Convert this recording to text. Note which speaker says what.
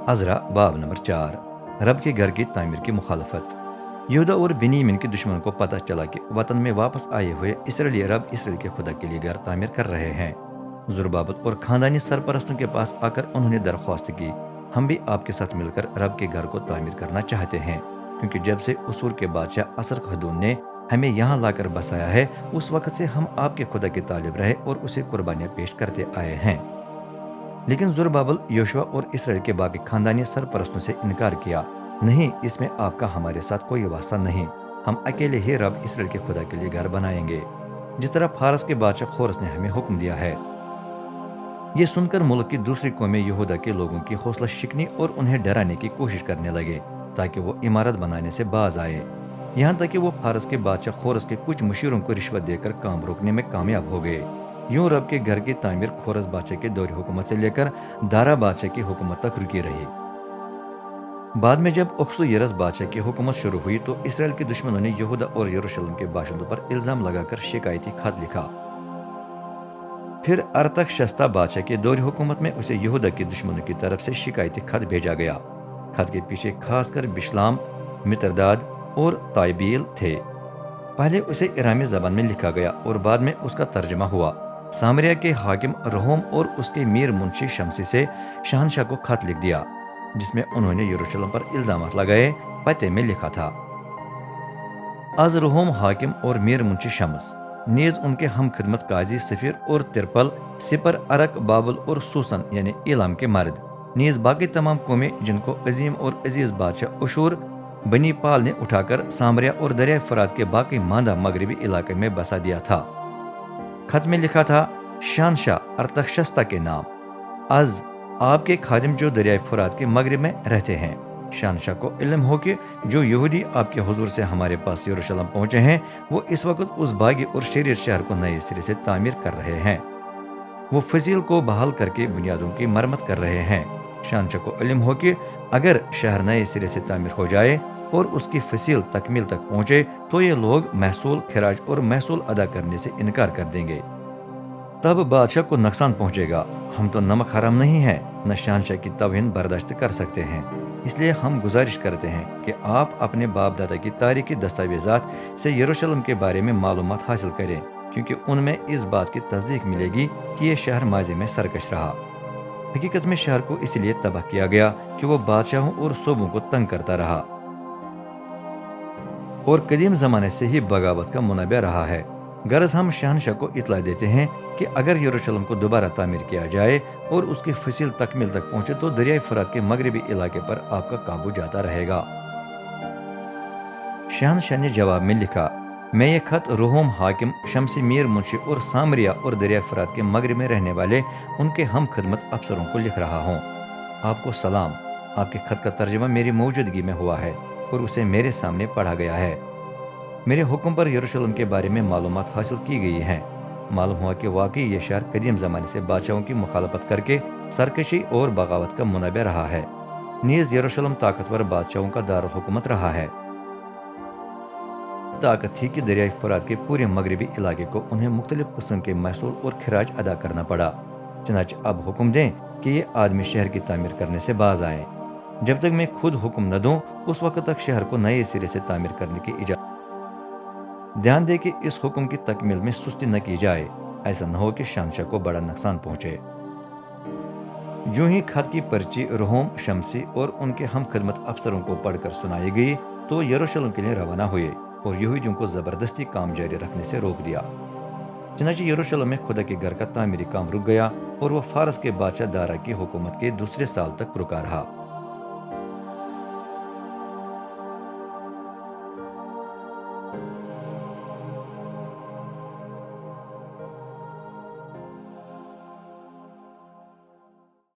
Speaker 1: अज़रा बाब नंबर 4। रब के घर की तामीर की मुखालफत। यहूदा और बिन्यामीन के दुश्मनों को पता चला कि वतन में वापस आए हुए इसराइली अरब इसराइल के खुदा के लिए घर तामीर कर रहे हैं। ज़ुरबाबत और खानदानी सरपरस्तों के पास आकर उन्होंने दरख्वास्त की, हम भी आपके साथ मिलकर रब के घर को तामीर करना चाहते हैं, क्योंकि जब से उसूर के बादशाह असर खदून ने हमें यहाँ लाकर बसाया है, उस वक्त से हम आपके खुदा के तालिब रहे और उसे कुर्बानियाँ पेश करते आए हैं। लेकिन ज़ुरबाबल योशुआ और इसराइल के बाकी खानदानी सरपरस्तों से इनकार किया, नहीं, इसमें आपका हमारे साथ कोई वास्ता नहीं, हम अकेले ही रब इसराइल के खुदा के लिए घर बनाएंगे, जिस तरह फारस के बादशाह खोरस ने हमें हुक्म दिया है। ये सुनकर मुल्क की दूसरी कौमें यहूदा के लोगों की हौसला शिकनी और उन्हें डराने की कोशिश करने लगे, ताकि वो इमारत बनाने से बाज आए। यहाँ तक कि वो फारस के बादशाह खोरस के कुछ मुशीरों को रिश्वत देकर काम रोकने में कामयाब हो गए। यूं रब के घर की तामीर खोरस बादशाह के दौर हुकूमत से लेकर दारा बादशाह की हुकूमत तक रुकी रही। बाद में जब अक्सुयरस बादशाह की हुकूमत शुरू हुई तो इसराइल के दुश्मनों ने यहूदा और यरूशलेम के बाशिंदों पर इल्जाम लगाकर शिकायती खत लिखा। फिर अरतक्षस्ता बादशाह के दौर हुकूमत में उसे यहूदा के दुश्मनों की तरफ से शिकायती खत भेजा गया। खत के पीछे खासकर बिशलाम, मित्रदाद और ताइबील थे। पहले उसे इरामी ज़बान में लिखा गया और बाद में उसका तर्जमा हुआ। सामरिया के हाकिम रहोम और उसके मीर मुंशी शमसी से शहनशाह को खत लिख दिया, जिसमें उन्होंने यरूशलेम पर इल्जामात लगाए। पते में लिखा था, आज रहोम हाकिम और मीर मुंशी शम्स नीज उनके हम खिदमत काजी सफीर और तिरपल सिपर अरक बाबुल और सूसन यानी इलाम के मर्द नीज बाकी तमाम कौमें जिनको अजीम और अजीज बादशाह अशूर बनी पाल ने उठाकर सामरिया और दरिया फरात के बाकी मांदा मगरबी इलाके में बसा दिया था। खत में लिखा था, शहनशाह अरतक्षस्ता के नाम, आज आपके खादिम जो दरियाई फुरात के मगरिब में रहते हैं, शहनशाह को इल्म हो कि जो यहूदी आपके हुजूर से हमारे पास यरूशलेम पहुंचे हैं, वो इस वक्त उस बागी और शरीर शहर को नए सिरे से तामीर कर रहे हैं। वो फसील को बहाल करके बुनियादों की मरम्मत कर रहे हैं। शहनशाह को इल्म हो कि अगर शहर नए सिरे से तामीर हो जाए और उसकी फसील तकमील तक पहुंचे तो ये लोग महसूल, खराज और महसूल अदा करने से इनकार कर देंगे। तब बादशाह को नुकसान पहुंचेगा। हम तो नमक हराम नहीं है, न शहनशाह की तौहीन बर्दाश्त कर सकते हैं। इसलिए हम गुजारिश करते हैं कि आप अपने बाप दादा की तारीखी दस्तावेजात से यरूशलेम के बारे में मालूमात हासिल करें, क्योंकि उनमें इस बात की तस्दीक मिलेगी कि यह शहर माजी में सरकश रहा। हकीकत में शहर को इसलिए तबाह किया गया कि वो बादशाहों और सूबों को तंग करता रहा और कदीम जमाने से ही बगावत का मुनाबा रहा है। गरज हम शहनशाह को इतला देते हैं कि अगर यरूशलेम को दोबारा तामीर किया जाए और उसकी फसील तकमील तक पहुंचे तो दरियाई फरात के मगरबी इलाके पर आपका काबू जाता रहेगा। शहनशाह ने जवाब में लिखा, मैं ये खत रोहम हाकिम शमसी मीर मुंशी और सामरिया और दरिया फरात के मगरब में रहने वाले उनके हम खिदमत अफसरों को लिख रहा हूँ। आपको सलाम। आपके खत का तर्जमा मेरी मौजूदगी में हुआ है और उसे मेरे सामने पढ़ा गया है। मेरे हुक्म पर यरूशलेम के बारे में मालूमात हासिल की गई हैं। मालूम हुआ कि वाकई ये शहर कदीम ज़माने से बादशाहों की मुखालफत करके सरकशी और बगावत का मुनाबा रहा है। नीज यरूशलेम ताकतवर बादशाहों का दार हुकूमत रहा है। ताकत थी कि दरियाई फरात के पूरे मगरबी इलाके को उन्हें मुख्तलिफ किस्म के महसूल और खराज अदा करना पड़ा। चनाच अब हुक्म दें कि ये आदमी शहर की तामीर करने से बाज आए। जब तक मैं खुद हुक्म न दूं उस वक्त तक शहर को नए सिरे से तामीर करने की इजाजत। ध्यान दे कि इस हुक्म की तकमील में सुस्ती न की जाए, ऐसा न हो कि शहनशाह को बड़ा नुकसान पहुंचे। जो ही खत की पर्ची रोहम शमसी और उनके हम खिदमत अफसरों को पढ़कर सुनाई गई तो यरूशलेम के लिए रवाना हुए और यहूदियों को जबरदस्ती काम जारी रखने से रोक दिया। चनाचे यरूशलेम में खुदा के घर का तामीरी काम रुक गया और वह फारस के बादशाह दारा की हुकूमत के दूसरे साल तक रुका रहा।